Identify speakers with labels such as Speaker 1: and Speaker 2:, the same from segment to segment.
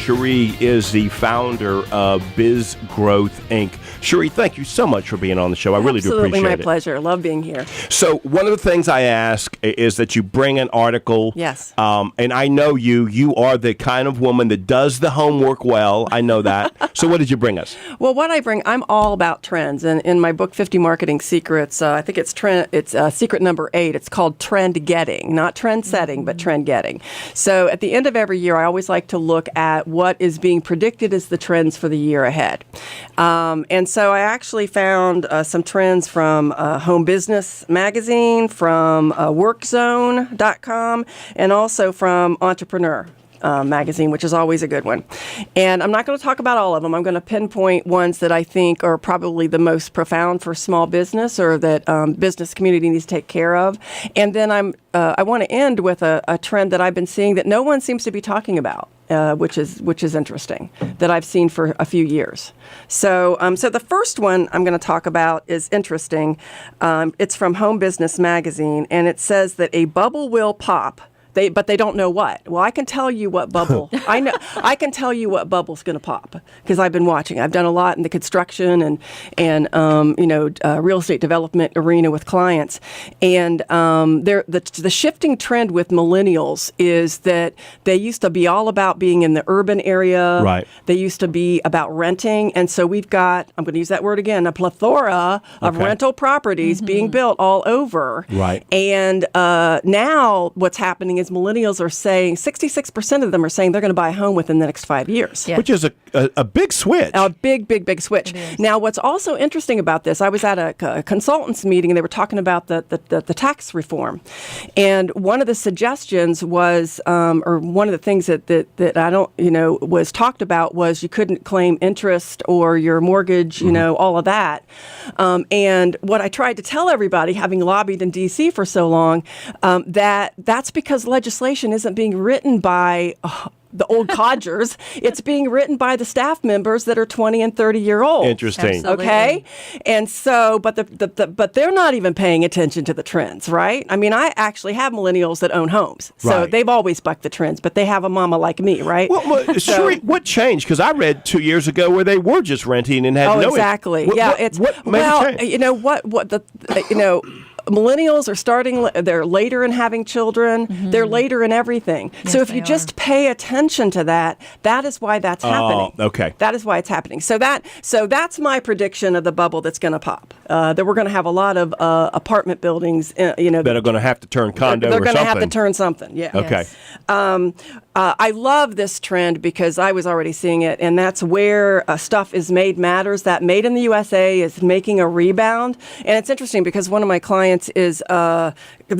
Speaker 1: Sherre is the founder of Biz Growth Inc. Sherre, thank you so much for being on the show. I really do appreciate it.
Speaker 2: Absolutely, my pleasure. Love being here.
Speaker 1: So one of the things I ask is that you bring an article.
Speaker 2: Yes.
Speaker 1: And I know you are the kind of woman that does the homework well. I know that. So what did you bring us?
Speaker 2: Well, what I bring, I'm all about trends. And in my book, 50 Marketing Secrets, I think it's secret number 8. It's called trend getting, not trend setting, but trend getting. So at the end of every year, I always like to look at what is being predicted as the trends for the year ahead. And so I actually found some trends from Home Business Magazine, from WorkZone.com, and also from Entrepreneur magazine, which is always a good one. And I'm not going to talk about all of them. I'm going to pinpoint ones that I think are probably the most profound for small business, or that business community needs to take care of. And then I want to end with a trend that I've been seeing that no one seems to be talking about. Which is interesting, that I've seen for a few years. So the first one I'm going to talk about is interesting. It's from Home Business Magazine, and it says that a bubble will pop. But they don't know what. Well, I can tell you what bubble. I know. I can tell you what bubble's going to pop because I've been watching. I've done a lot in the construction and real estate development arena with clients. And the shifting trend with millennials is that they used to be all about being in the urban area.
Speaker 1: Right.
Speaker 2: They used to be about renting, and so we've got, I'm going to use that word again, a plethora of rental properties being built all over.
Speaker 1: Right.
Speaker 2: And now what's happening is millennials are saying 66% of them are saying they're going to buy a home within the next 5 years.
Speaker 1: Yeah. Which is a big switch.
Speaker 2: A big switch. Now, what's also interesting about this, I was at a consultants meeting and they were talking about the tax reform. And one of the suggestions was, or one of the things that I don't, was talked about was you couldn't claim interest or your mortgage, all of that. And what I tried to tell everybody, having lobbied in D.C. for so long, that's because legislation isn't being written by the old codgers. It's being written by the staff members that are 20 and 30-year-olds.
Speaker 1: Interesting.
Speaker 2: Absolutely. Okay? And so, but they're not even paying attention to the trends, right? I mean, I actually have millennials that own homes. So they've always bucked the trends, but they have a mama like me, right?
Speaker 1: Well, Sherre, what changed? Because I read 2 years ago where they were just renting and had no...
Speaker 2: exactly.
Speaker 1: What made it change?
Speaker 2: Millennials are starting, they're later in having children, they're later in everything.
Speaker 3: Yes,
Speaker 2: so if you just pay attention to that is why that's happening.
Speaker 1: Okay.
Speaker 2: That is why it's happening. So that's my prediction of the bubble that's going to pop. That we're going to have a lot of apartment buildings, that
Speaker 1: are going to have to turn condo or something.
Speaker 2: They're going to have to turn something, yeah.
Speaker 1: Okay.
Speaker 2: Yes. I love this trend because I was already seeing it, and that's where stuff is made matters. That Made in the USA is making a rebound. And it's interesting because one of my clients is the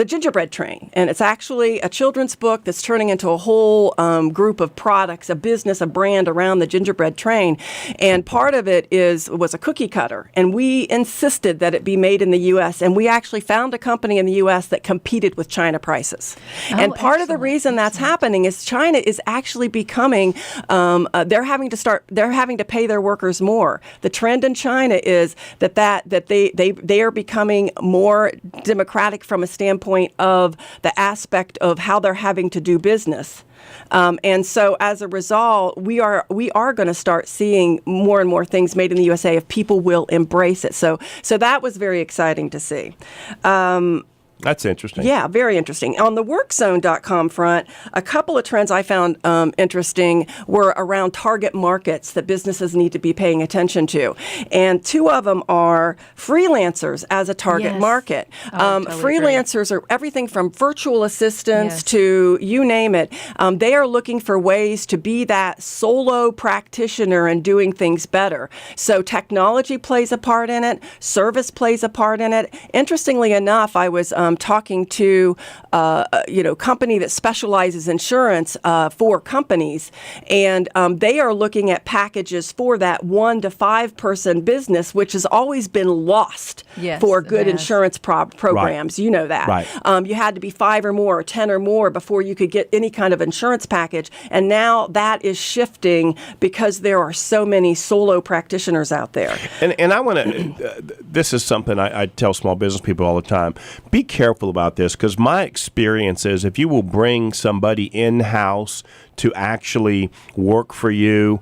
Speaker 2: Gingerbread Train, and it's actually a children's book that's turning into a whole group of products, a business, a brand around the Gingerbread Train. And part of it was a cookie cutter, and we insisted that it be made in the U.S., and we actually found a company in the U.S. that competed with China prices. And part of the reason that's happening is China is actually becoming, they're having to pay their workers more. The trend in China is that they are becoming more democratic from a standpoint of the aspect of how they're having to do business. And so as a result, we are going to start seeing more and more things made in the USA if people will embrace it. So that was very exciting to see.
Speaker 1: That's interesting.
Speaker 2: Yeah, very interesting. On the WorkZone.com front, a couple of trends I found interesting were around target markets that businesses need to be paying attention to. And two of them are freelancers as a target market.
Speaker 3: Totally
Speaker 2: freelancers are everything from virtual assistants to you name it. They are looking for ways to be that solo practitioner and doing things better. So technology plays a part in it. Service plays a part in it. Interestingly enough, I was talking to company that specializes insurance for companies, and they are looking at packages for that 1 to 5 person business, which has always been lost for good insurance programs. You know that.
Speaker 1: Right.
Speaker 2: You had to be 5 or more, or 10 or more before you could get any kind of insurance package, and now that is shifting because there are so many solo practitioners out there.
Speaker 1: And I want to. This is something I tell small business people all the time. Be careful careful about this, because my experience is if you will bring somebody in-house to actually work for you,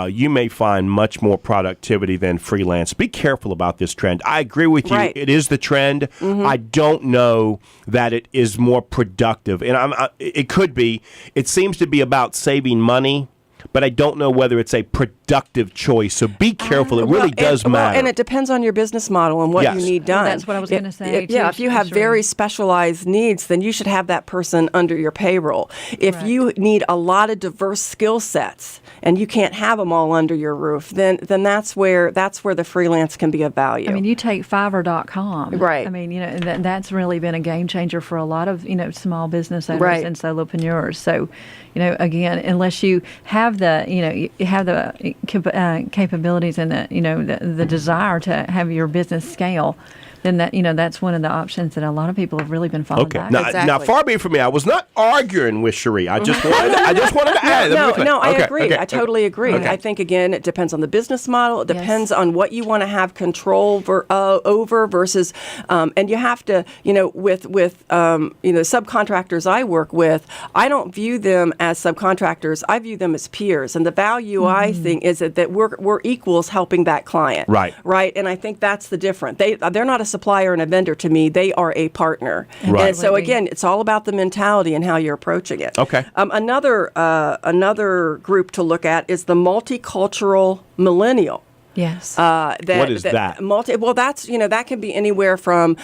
Speaker 1: you may find much more productivity than freelance. Be careful about this trend. I agree with you.
Speaker 2: Right.
Speaker 1: It is the trend. I don't know that it is more productive. And it could be. It seems to be about saving money, but I don't know whether it's a productive choice. So be careful. It really does matter.
Speaker 2: And it depends on your business model and what
Speaker 1: Yes.
Speaker 2: you need done.
Speaker 3: That's what I was going to say.
Speaker 2: If you have very specialized needs, then you should have that person under your payroll. If
Speaker 3: Correct.
Speaker 2: you need a lot of diverse skill sets and you can't have them all under your roof, then that's where the freelance can be of value.
Speaker 3: I mean, you take Fiverr.com.
Speaker 2: Right.
Speaker 3: I mean, that's really been a game changer for a lot of, small business owners
Speaker 2: Right.
Speaker 3: and solopreneurs. So, again, unless you have the, you have the capabilities and the desire to have your business scale, then that's one of the options that a lot of people have really been falling
Speaker 1: Okay.
Speaker 3: back.
Speaker 1: Now,
Speaker 2: Exactly.
Speaker 1: now, far be it from me. I was not arguing with Sherre. I just wanted to add.
Speaker 2: No, I
Speaker 1: Okay,
Speaker 2: agree.
Speaker 1: okay,
Speaker 2: I totally agree.
Speaker 1: okay.
Speaker 2: I think, again, it depends on the business model. It
Speaker 3: Yes.
Speaker 2: depends on what you want to have control over versus, and you have to, with subcontractors I work with, I don't view them as subcontractors. I view them as peers. And the value I think is that we're equals helping that client.
Speaker 1: Right.
Speaker 2: Right. And I think that's the difference. They're not a supplier and a vendor to me. They are a partner.
Speaker 1: Right.
Speaker 2: And so, again, it's all about the mentality and how you're approaching it.
Speaker 1: Okay.
Speaker 2: Another group to look at is the multicultural millennial.
Speaker 3: Yes.
Speaker 1: What is that?
Speaker 2: That can be anywhere from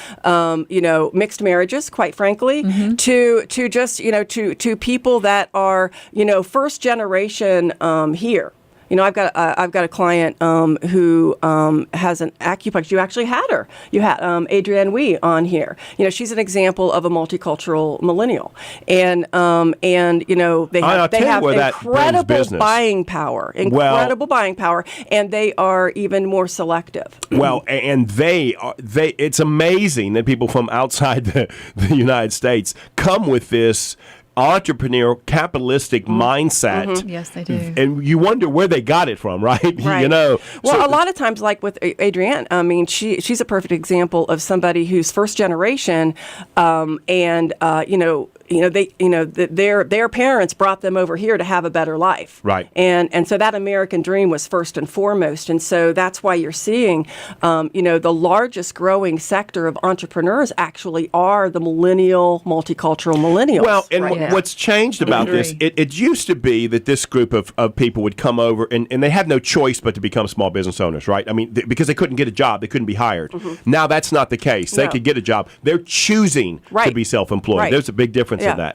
Speaker 2: mixed marriages, quite frankly, to just to people that are first generation here. I've got a client who has an acupuncture. You actually had her. You had Adrienne Wee on here. She's an example of a multicultural millennial, and they have incredible buying power, and they are even more selective.
Speaker 1: Well, and they it's amazing that people from outside the United States come with this entrepreneurial, capitalistic mindset.
Speaker 3: Yes, they do.
Speaker 1: And you wonder where they got it from, right?
Speaker 2: Right.
Speaker 1: Well,
Speaker 2: a lot of times, like with Adrienne, I mean, she's a perfect example of somebody who's first generation, their parents brought them over here to have a better life.
Speaker 1: Right.
Speaker 2: And so that American dream was first and foremost. And so that's why you're seeing, the largest growing sector of entrepreneurs actually are the multicultural millennials.
Speaker 1: Well, and
Speaker 2: right now.
Speaker 1: what's changed about this, it used to be that this group of people would come over and they had no choice but to become small business owners, right? I mean, because they couldn't get a job, they couldn't be hired. Now that's not the case. They
Speaker 2: No.
Speaker 1: could get a job. They're choosing to
Speaker 2: Right.
Speaker 1: be self-employed.
Speaker 2: Right.
Speaker 1: There's a big difference in that.